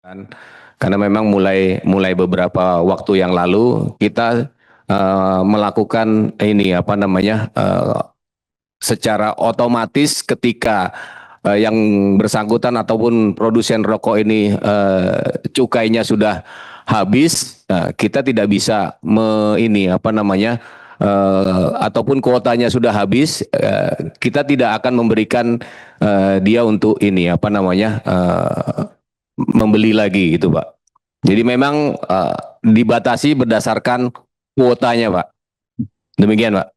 Kan? Karena memang mulai beberapa waktu yang lalu kita melakukan ini apa namanya secara otomatis ketika yang bersangkutan ataupun produsen rokok ini cukainya sudah habis, kita tidak bisa ini apa namanya ataupun kuotanya sudah habis, kita tidak akan memberikan dia untuk ini apa namanya membeli lagi gitu, Pak. Jadi memang dibatasi berdasarkan kuotanya, Pak. Demikian, Pak.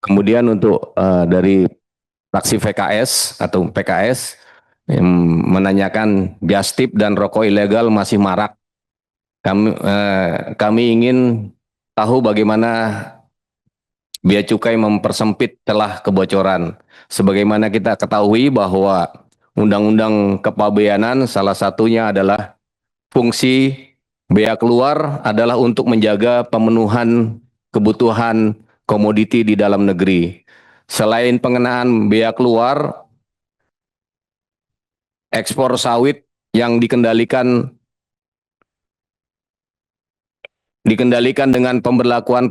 Kemudian untuk dari fraksi VKS atau PKS yang menanyakan jastip dan rokok ilegal masih marak. Kami ingin tahu bagaimana bea cukai mempersempit celah kebocoran. Sebagaimana kita ketahui bahwa Undang-Undang Kepabeanan salah satunya adalah fungsi bea keluar adalah untuk menjaga pemenuhan kebutuhan komoditi di dalam negeri. Selain pengenaan bea keluar, ekspor sawit yang dikendalikan dengan pemberlakuan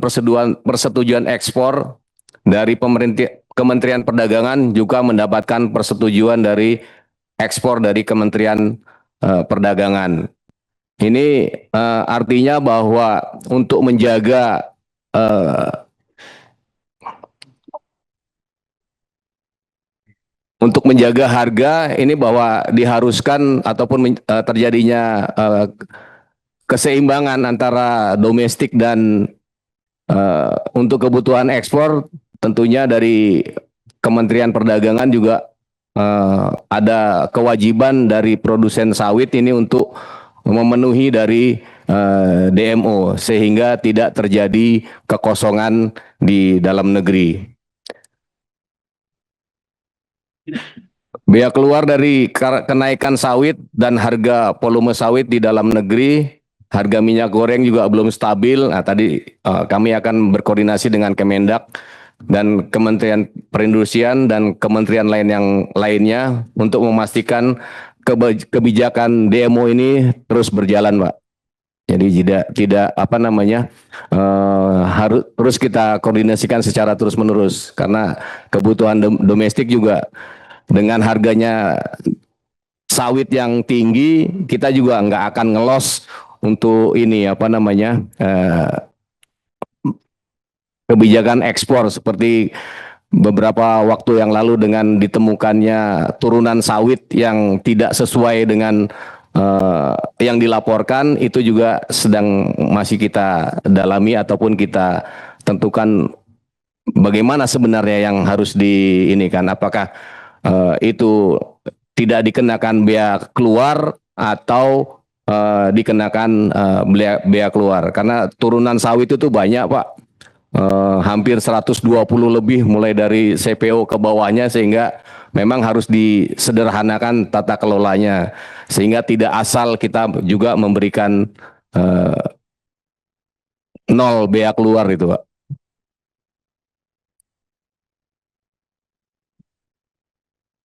persetujuan ekspor dari Kementerian Perdagangan juga mendapatkan persetujuan dari ekspor dari Kementerian Perdagangan. Ini artinya bahwa untuk menjaga harga ini bahwa diharuskan ataupun terjadinya keseimbangan antara domestik dan untuk kebutuhan ekspor, tentunya dari Kementerian Perdagangan juga ada kewajiban dari produsen sawit ini untuk memenuhi dari DMO sehingga tidak terjadi kekosongan di dalam negeri. Bea keluar dari kenaikan sawit dan harga volume sawit di dalam negeri, harga minyak goreng juga belum stabil. Nah, tadi kami akan berkoordinasi dengan Kemendak dan Kementerian Perindustrian dan kementerian lain yang lainnya untuk memastikan kebijakan DMO ini terus berjalan, Pak. Jadi tidak apa namanya harus terus kita koordinasikan secara terus menerus karena kebutuhan domestik juga dengan harganya sawit yang tinggi, kita juga nggak akan ngelos untuk ini apa namanya kebijakan ekspor seperti beberapa waktu yang lalu dengan ditemukannya turunan sawit yang tidak sesuai dengan yang dilaporkan, itu juga sedang masih kita dalami ataupun kita tentukan bagaimana sebenarnya yang harus diinikan, apakah itu tidak dikenakan bea keluar atau dikenakan bea keluar, karena turunan sawit itu banyak, Pak. Hampir 120 lebih mulai dari CPO ke bawahnya, sehingga memang harus disederhanakan tata kelolanya sehingga tidak asal kita juga memberikan nol bea keluar itu, Pak.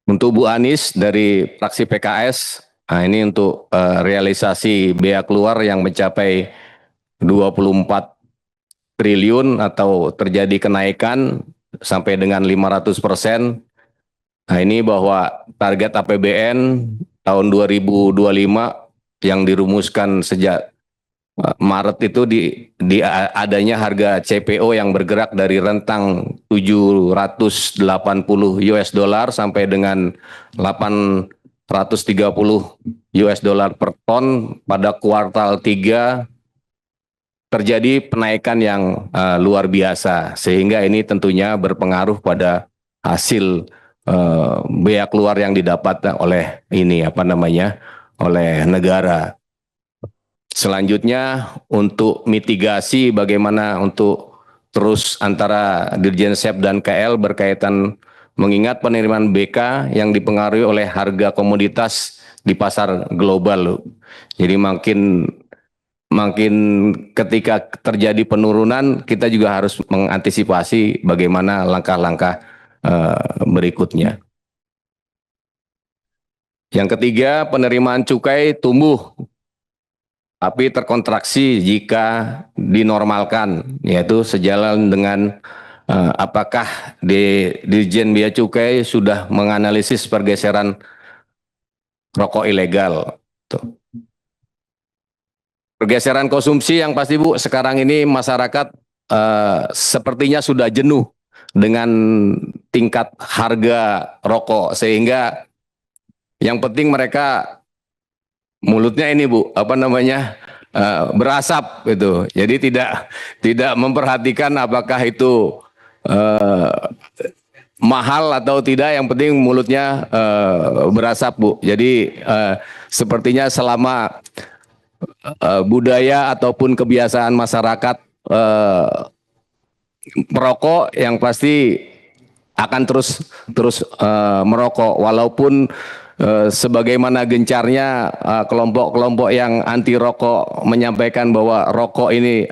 Untuk Bu Anies dari fraksi PKS, nah ini untuk realisasi bea keluar yang mencapai 24 triliun atau terjadi kenaikan sampai dengan 500%. Nah, ini bahwa target APBN tahun 2025 yang dirumuskan sejak Maret itu di adanya harga CPO yang bergerak dari rentang 780 US dollar sampai dengan 830 US dollar per ton pada kuartal 3 terjadi penaikan yang luar biasa, sehingga ini tentunya berpengaruh pada hasil bea keluar yang didapat oleh ini apa namanya oleh negara. Selanjutnya untuk mitigasi bagaimana untuk terus antara Dirjen Sep dan KL berkaitan mengingat penerimaan BK yang dipengaruhi oleh harga komoditas di pasar global. Jadi makin ketika terjadi penurunan, kita juga harus mengantisipasi bagaimana langkah-langkah berikutnya. Yang ketiga, penerimaan cukai tumbuh tapi terkontraksi jika dinormalkan, yaitu sejalan dengan apakah Dirjen Bea Cukai sudah menganalisis pergeseran rokok ilegal. Tuh. Pergeseran konsumsi yang pasti Bu, sekarang ini masyarakat sepertinya sudah jenuh dengan tingkat harga rokok, sehingga yang penting mereka mulutnya ini Bu, apa namanya, berasap gitu. Jadi tidak memperhatikan apakah itu mahal atau tidak, yang penting mulutnya berasap Bu. Jadi sepertinya selama budaya ataupun kebiasaan masyarakat merokok, yang pasti akan terus merokok, walaupun sebagaimana gencarnya kelompok-kelompok yang anti rokok menyampaikan bahwa rokok ini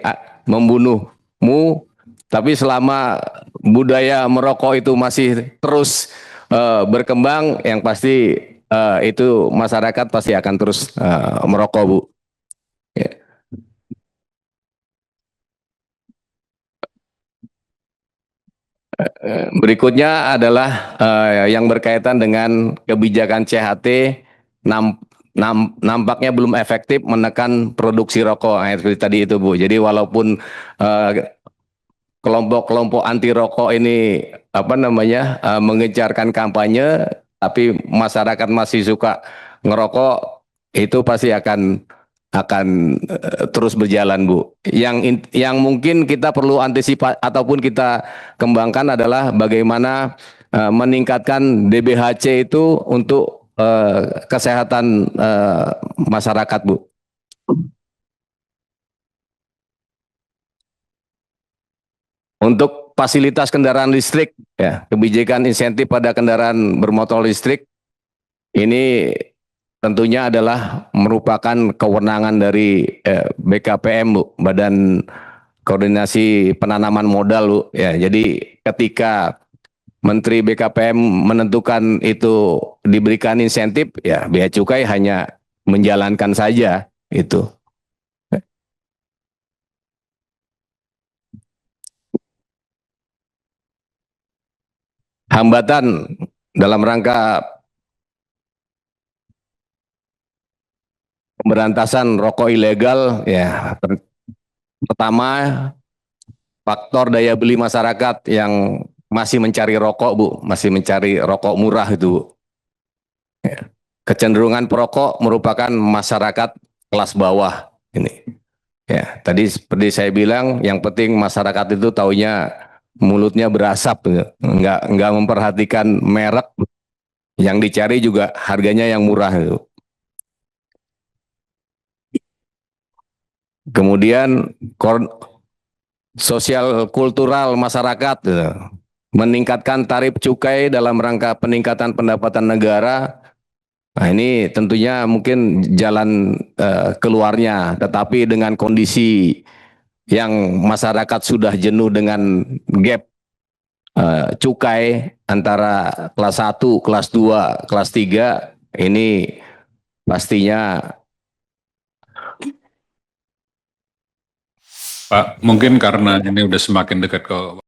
membunuhmu, tapi selama budaya merokok itu masih terus berkembang, yang pasti itu masyarakat pasti akan terus merokok Bu. Ya. Berikutnya adalah yang berkaitan dengan kebijakan CHT, nampaknya belum efektif menekan produksi rokok. Seperti tadi itu Bu. Jadi walaupun kelompok-kelompok anti rokok ini apa namanya mengencarkan kampanye, tapi masyarakat masih suka ngerokok, itu pasti akan terus berjalan Bu. Yang mungkin kita perlu antisipasi ataupun kita kembangkan adalah bagaimana meningkatkan DBHC itu untuk kesehatan masyarakat Bu. Untuk fasilitas kendaraan listrik, ya, kebijakan insentif pada kendaraan bermotor listrik ini tentunya adalah merupakan kewenangan dari BKPM Bu, Badan Koordinasi Penanaman Modal Bu. Ya, jadi ketika Menteri BKPM menentukan itu diberikan insentif, ya Bea Cukai hanya menjalankan saja itu. Hambatan dalam rangka pemberantasan rokok ilegal, ya pertama faktor daya beli masyarakat yang masih mencari rokok Bu, masih mencari rokok murah itu Bu. Ya. Kecenderungan perokok merupakan masyarakat kelas bawah ini. Ya, tadi seperti saya bilang, yang penting masyarakat itu taunya mulutnya berasap, nggak memperhatikan merek, yang dicari juga harganya yang murah itu. Kemudian sosial kultural masyarakat, meningkatkan tarif cukai dalam rangka peningkatan pendapatan negara. Nah ini tentunya mungkin jalan keluarnya, tetapi dengan kondisi yang masyarakat sudah jenuh dengan gap cukai antara kelas 1, kelas 2, kelas 3, ini pastinya. Pak, mungkin karena ini udah semakin dekat ke